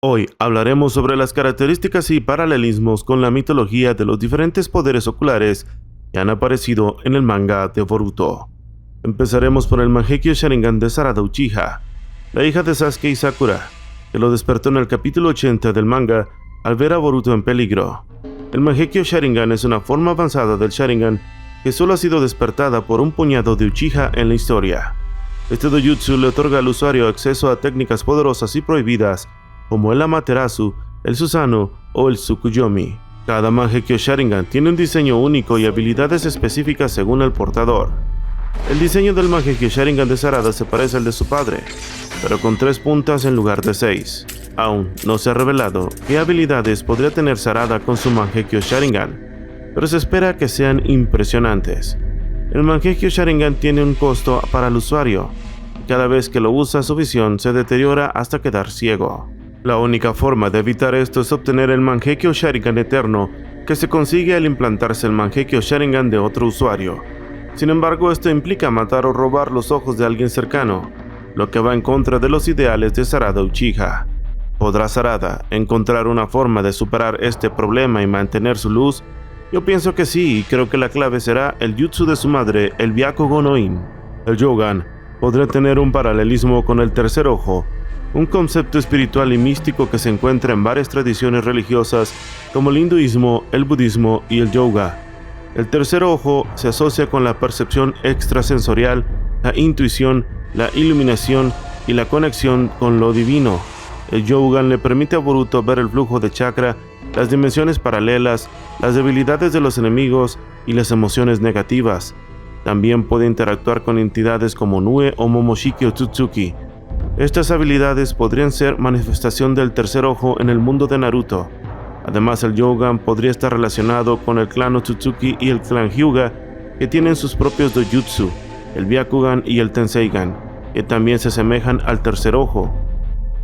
Hoy hablaremos sobre las características y paralelismos con la mitología de los diferentes poderes oculares que han aparecido en el manga de Boruto. Empezaremos por el Mangekyo Sharingan de Sarada Uchiha, la hija de Sasuke y Sakura, que lo despertó en el capítulo 80 del manga al ver a Boruto en peligro. El Mangekyo Sharingan es una forma avanzada del Sharingan que solo ha sido despertada por un puñado de Uchiha en la historia. Este dojutsu le otorga al usuario acceso a técnicas poderosas y prohibidas como el Amaterasu, el Susanoo o el Tsukuyomi. Cada Mangekyo Sharingan tiene un diseño único y habilidades específicas según el portador. El diseño del Mangekyo Sharingan de Sarada se parece al de su padre, pero con 3 puntas en lugar de 6. Aún no se ha revelado qué habilidades podría tener Sarada con su Mangekyo Sharingan, pero se espera que sean impresionantes. El Mangekyo Sharingan tiene un costo para el usuario, y cada vez que lo usa su visión se deteriora hasta quedar ciego. La única forma de evitar esto es obtener el Mangekyo Sharingan eterno, que se consigue al implantarse el Mangekyo Sharingan de otro usuario. Sin embargo, esto implica matar o robar los ojos de alguien cercano, lo que va en contra de los ideales de Sarada Uchiha. ¿Podrá Sarada encontrar una forma de superar este problema y mantener su luz? Yo pienso que sí, y creo que la clave será el jutsu de su madre, el Byakugo no In. El Jogan podrá tener un paralelismo con el tercer ojo, un concepto espiritual y místico que se encuentra en varias tradiciones religiosas como el hinduismo, el budismo y el yoga. El tercer ojo se asocia con la percepción extrasensorial, la intuición, la iluminación y la conexión con lo divino. El Jogan le permite a Boruto ver el flujo de chakra, las dimensiones paralelas, las debilidades de los enemigos y las emociones negativas. También puede interactuar con entidades como Nue o Momoshiki Otsutsuki. Estas habilidades podrían ser manifestación del tercer ojo en el mundo de Naruto. Además, el Jogan podría estar relacionado con el clan Otsutsuki y el clan Hyuga, que tienen sus propios dojutsu, el Byakugan y el Tenseigan, que también se asemejan al tercer ojo.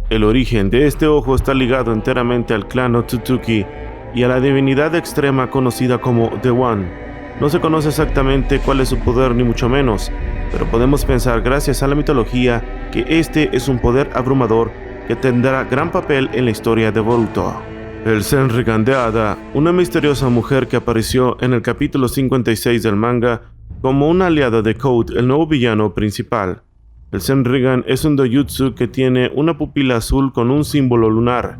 El origen de este ojo está ligado enteramente al clan Otsutsuki y a la divinidad extrema conocida como The One. No se conoce exactamente cuál es su poder ni mucho menos, pero podemos pensar gracias a la mitología que este es un poder abrumador que tendrá gran papel en la historia de Boruto. El Senringan de Ada, una misteriosa mujer que apareció en el capítulo 56 del manga como una aliada de Code, el nuevo villano principal. El Senringan es un dojutsu que tiene una pupila azul con un símbolo lunar.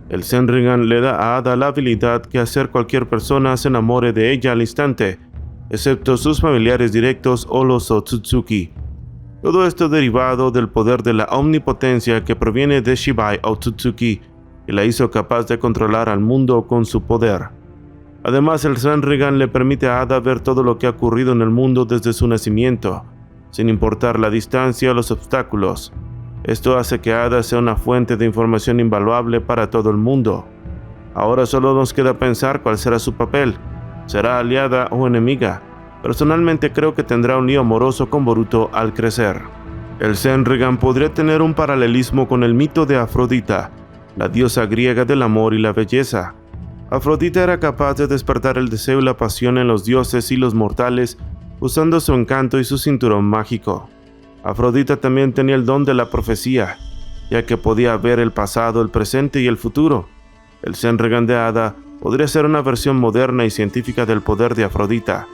El Senringan le da a Ada la habilidad que hacer cualquier persona se enamore de ella al instante, excepto sus familiares directos o los Otsutsuki. Todo esto derivado del poder de la omnipotencia que proviene de Shibai Otsutsuki, que la hizo capaz de controlar al mundo con su poder. Además, el Senringan le permite a Ada ver todo lo que ha ocurrido en el mundo desde su nacimiento, sin importar la distancia o los obstáculos. Esto hace que Ada sea una fuente de información invaluable para todo el mundo. Ahora solo nos queda pensar cuál será su papel. ¿Será aliada o enemiga? Personalmente creo que tendrá un lío amoroso con Boruto al crecer. El Senringan podría tener un paralelismo con el mito de Afrodita, la diosa griega del amor y la belleza. Afrodita era capaz de despertar el deseo y la pasión en los dioses y los mortales usando su encanto y su cinturón mágico. Afrodita también tenía el don de la profecía, ya que podía ver el pasado, el presente y el futuro. El Senringan de Ada podría ser una versión moderna y científica del poder de Afrodita,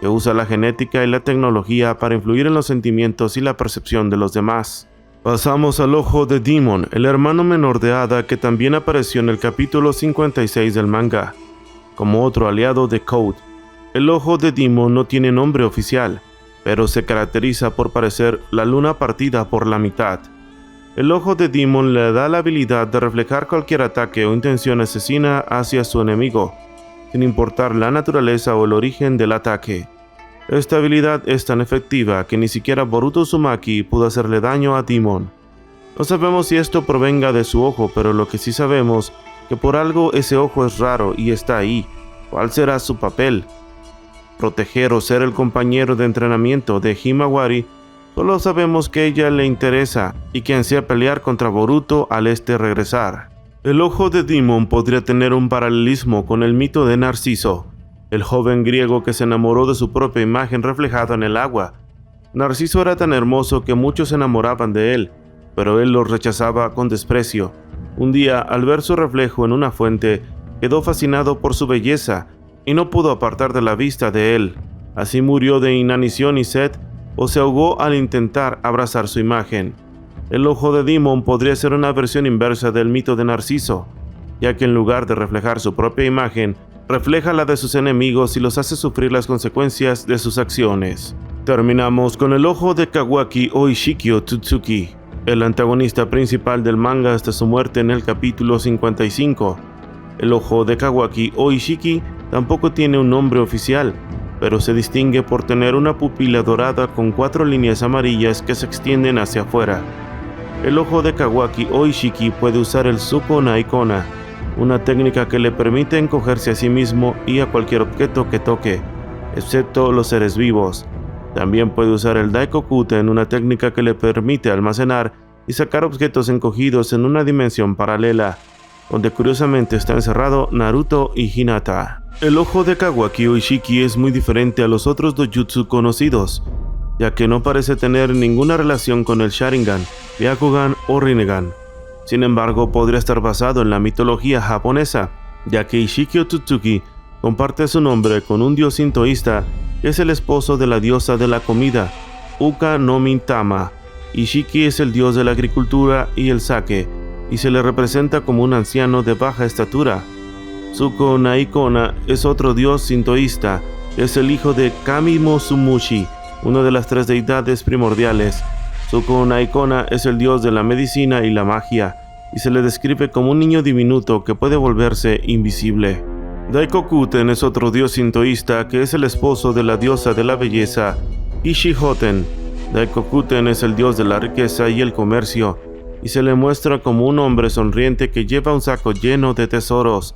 que usa la genética y la tecnología para influir en los sentimientos y la percepción de los demás. Pasamos al Ojo de Demon, el hermano menor de Ada que también apareció en el capítulo 56 del manga, como otro aliado de Code. El Ojo de Demon no tiene nombre oficial, pero se caracteriza por parecer la luna partida por la mitad. El Ojo de Demon le da la habilidad de reflejar cualquier ataque o intención asesina hacia su enemigo, sin importar la naturaleza o el origen del ataque. Esta habilidad es tan efectiva que ni siquiera Boruto Uzumaki pudo hacerle daño a Demon. No sabemos si esto provenga de su ojo, pero lo que sí sabemos que por algo ese ojo es raro y está ahí. ¿Cuál será su papel? ¿Proteger o ser el compañero de entrenamiento de Himawari? Solo sabemos que ella le interesa y que ansía pelear contra Boruto al regresar. El Ojo de Demon podría tener un paralelismo con el mito de Narciso, el joven griego que se enamoró de su propia imagen reflejada en el agua. Narciso era tan hermoso que muchos se enamoraban de él, pero él los rechazaba con desprecio. Un día, al ver su reflejo en una fuente, quedó fascinado por su belleza y no pudo apartar de la vista de él. Así murió de inanición y sed, o se ahogó al intentar abrazar su imagen. El ojo de Dimon podría ser una versión inversa del mito de Narciso, ya que en lugar de reflejar su propia imagen, refleja la de sus enemigos y los hace sufrir las consecuencias de sus acciones. Terminamos con el ojo de Kawaki o Ishiki Otsutsuki, el antagonista principal del manga hasta su muerte en el capítulo 55. El ojo de Kawaki o Ishiki tampoco tiene un nombre oficial, pero se distingue por tener una pupila dorada con 4 líneas amarillas que se extienden hacia afuera. El ojo de Kawaki o Ishiki puede usar el Tsuko Naikona, una técnica que le permite encogerse a sí mismo y a cualquier objeto que toque, excepto los seres vivos. También puede usar el Daikokuten, una técnica que le permite almacenar y sacar objetos encogidos en una dimensión paralela, donde curiosamente está encerrado Naruto y Hinata. El ojo de Kawaki o Ishiki es muy diferente a los otros dojutsu conocidos, ya que no parece tener ninguna relación con el Sharingan, Byakugan o Rinnegan. Sin embargo, podría estar basado en la mitología japonesa, ya que Ishiki Otsutsuki comparte su nombre con un dios sintoísta que es el esposo de la diosa de la comida, Uka no Mintama. Ishiki es el dios de la agricultura y el sake, y se le representa como un anciano de baja estatura. Tsuko Naikona es otro dios sintoísta, es el hijo de Kami Musumushi, una de las 3 deidades primordiales. Tsuko Naikona es el dios de la medicina y la magia, y se le describe como un niño diminuto que puede volverse invisible. Daikokuten es otro dios sintoísta que es el esposo de la diosa de la belleza, Ishi-Hoten. Daikokuten es el dios de la riqueza y el comercio, y se le muestra como un hombre sonriente que lleva un saco lleno de tesoros.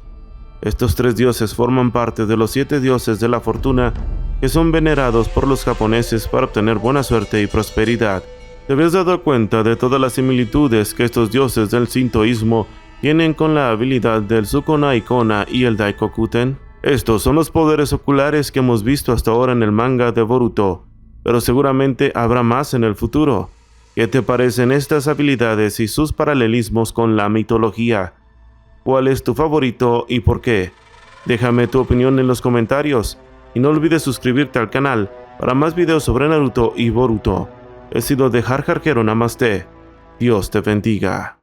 Estos 3 dioses forman parte de los 7 dioses de la fortuna que son venerados por los japoneses para obtener buena suerte y prosperidad. ¿Te habías dado cuenta de todas las similitudes que estos dioses del sintoísmo tienen con la habilidad del Tsuko Naikona y el Daikokuten? Estos son los poderes oculares que hemos visto hasta ahora en el manga de Boruto, pero seguramente habrá más en el futuro. ¿Qué te parecen estas habilidades y sus paralelismos con la mitología? ¿Cuál es tu favorito y por qué? Déjame tu opinión en los comentarios y no olvides suscribirte al canal para más videos sobre Naruto y Boruto. He sido de Jar Jar Hero Namaste. Dios te bendiga.